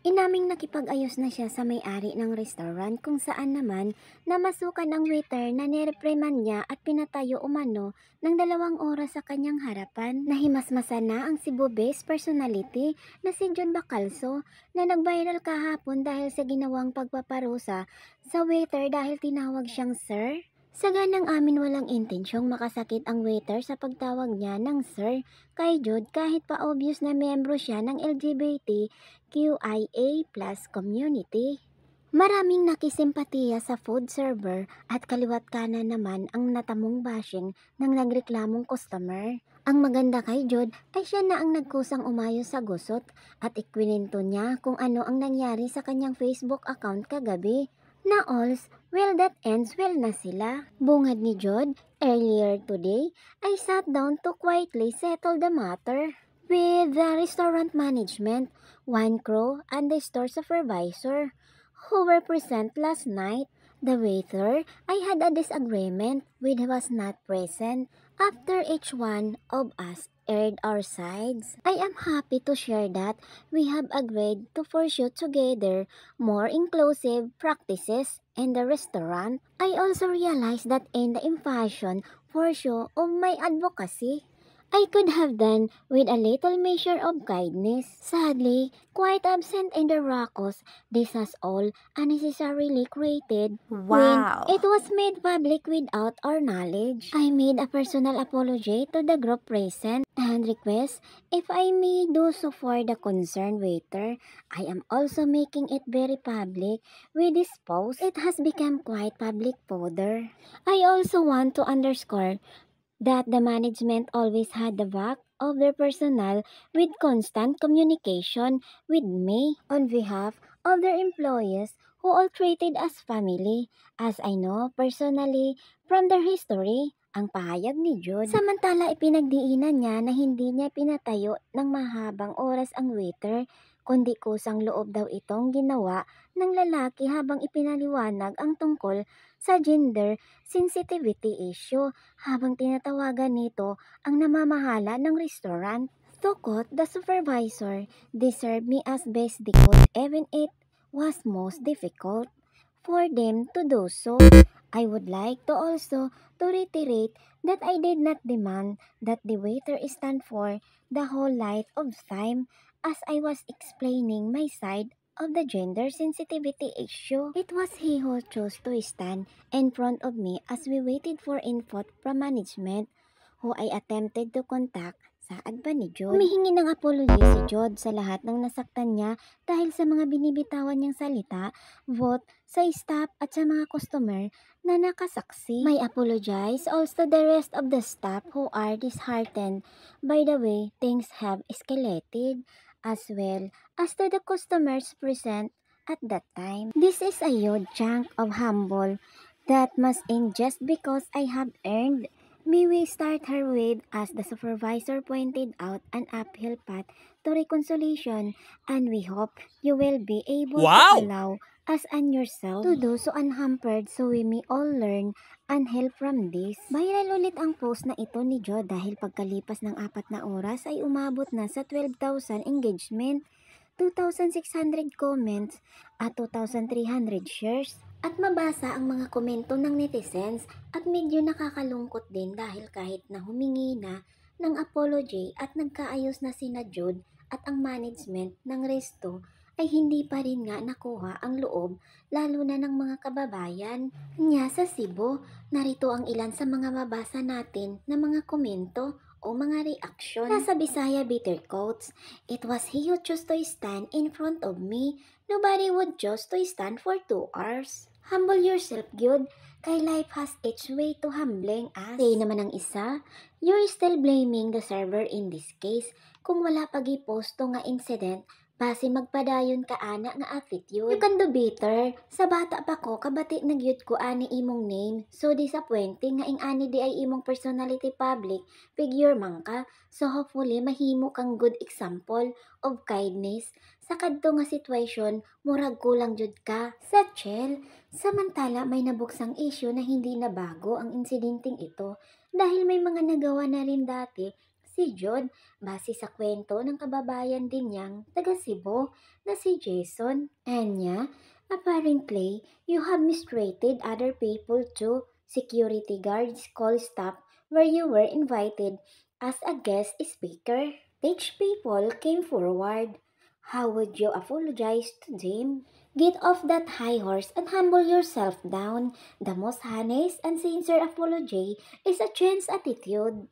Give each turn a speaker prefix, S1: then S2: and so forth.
S1: Inaming nakipag-ayos na siya sa may-ari ng restaurant kung saan naman namasukan ang waiter na nirepriman niya at pinatayo umano ng 2 oras sa kanyang harapan. Nahimasmasan na ang Cebu-based personality na si John Bacalso na nag-viral kahapon dahil sa ginawang pagpaparusa sa waiter dahil tinawag siyang sir. Saganang amin walang intensyong makasakit ang waiter sa pagtawag niya ng sir kay Jude kahit pa obvious na miyembro siya ng LGBTQIA+ community. Maraming nakisimpatiya sa food server at kaliwat kanan naman ang natamong bashing ng nagreklamong customer. Ang maganda kay Jude ay siya na ang nagkusang umayos sa gusot at ikwinento niya kung ano ang nangyari sa kanyang Facebook account kagabi. Na alls, well that ends well na sila. Bungad ni Jude, earlier today, I sat down to quietly settle the matter with the restaurant management, wine crew, and the store supervisor who were present last night. The waiter I had a disagreement with was not present. After each one of us aired our sides, I am happy to share that we have agreed to pursue together more inclusive practices in the restaurant. I also realized that in the impassioned pursuit of my advocacy, I could have done with a little measure of kindness. Sadly, quite absent in the ruckus this has all unnecessarily created
S2: Wow.
S1: when it was made public without our knowledge. I made a personal apology to the group present and request if I may do so for the concerned waiter. I am also making it very public with this post. It has become quite public fodder. I also want to underscore that the management always had the back of their personnel with constant communication with me on behalf of their employees who all treated as family, as I know personally from their history, ang pahayag ni Jude. Samantala ipinagdiinan niya na hindi niya pinatayo ng mahabang oras ang waiter, kundi kusang loob daw itong ginawa ng lalaki habang ipinaliwanag ang tungkol sa gender sensitivity issue habang tinatawagan nito ang namamahala ng restaurant. Tukot, the supervisor, deserved me as best they could even it was most difficult for them to do so. I would like to also to reiterate that I did not demand that the waiter stand for the whole light of time as I was explaining my side of the gender sensitivity issue. It was he who chose to stand in front of me as we waited for input from management who I attempted to contact. Saad pa ni Jude. Humihingi ng apology si Jude sa lahat ng nasaktan niya dahil sa mga binibitawan niyang salita, vote sa staff at sa mga customer na nakasaksi. May apologize also the rest of the staff who are disheartened by the way things have escalated, as well as to the customers present at that time. This is a huge chunk of humble that must end just because I have earned. May we start her with, as the supervisor pointed out, an uphill path to reconciliation, and we hope you will be able to allow us and yourself to do so unhampered so we may all learn and help from this. Viral ulit ang post na ito ni Joe dahil pagkalipas ng 4 na oras ay umabot na sa 12,000 engagement, 2,600 comments at 2,300 shares. At mabasa ang mga komento ng netizens at medyo nakakalungkot din dahil kahit na humingi na ng apology at nagkaayos na sina Jude at ang management ng resto ay hindi pa rin nga nakuha ang loob lalo na ng mga kababayan niya sa Cebu. Narito ang ilan sa mga mabasa natin na mga komento o mga reaksyon. Sa Bisaya bitter quotes, it was he who chose to stand in front of me. Nobody would choose to stand for 2 hours. Humble yourself, Jude, kay life has its way to humbling us. Say naman ang isa, you're still blaming the server in this case. Kung wala pag-iposto nga incident, base magpadayon ka ana nga attitude. You can do better. Sa bata pa ko, kabati nagyud ko ani imong name. So disappointing nga ing ani di ay imong personality public figure man ka. So hopefully mahimo kang good example of kindness. Sa kadto nga situation, murag kulang jud ka. Sa chill, samantala may nabuksang issue na hindi na bago ang insidenteng ito dahil may mga nagawa na rin dati si Jude base sa kwento ng kababayan din niyang taga Cebu na si Jason. Anya, apparently, you have mistreated other people too. Security guards call staff where you were invited as a guest speaker. Each people came forward. How would you apologize to them? Get off that high horse and humble yourself down. The most honest and sincere apology is a chance attitude.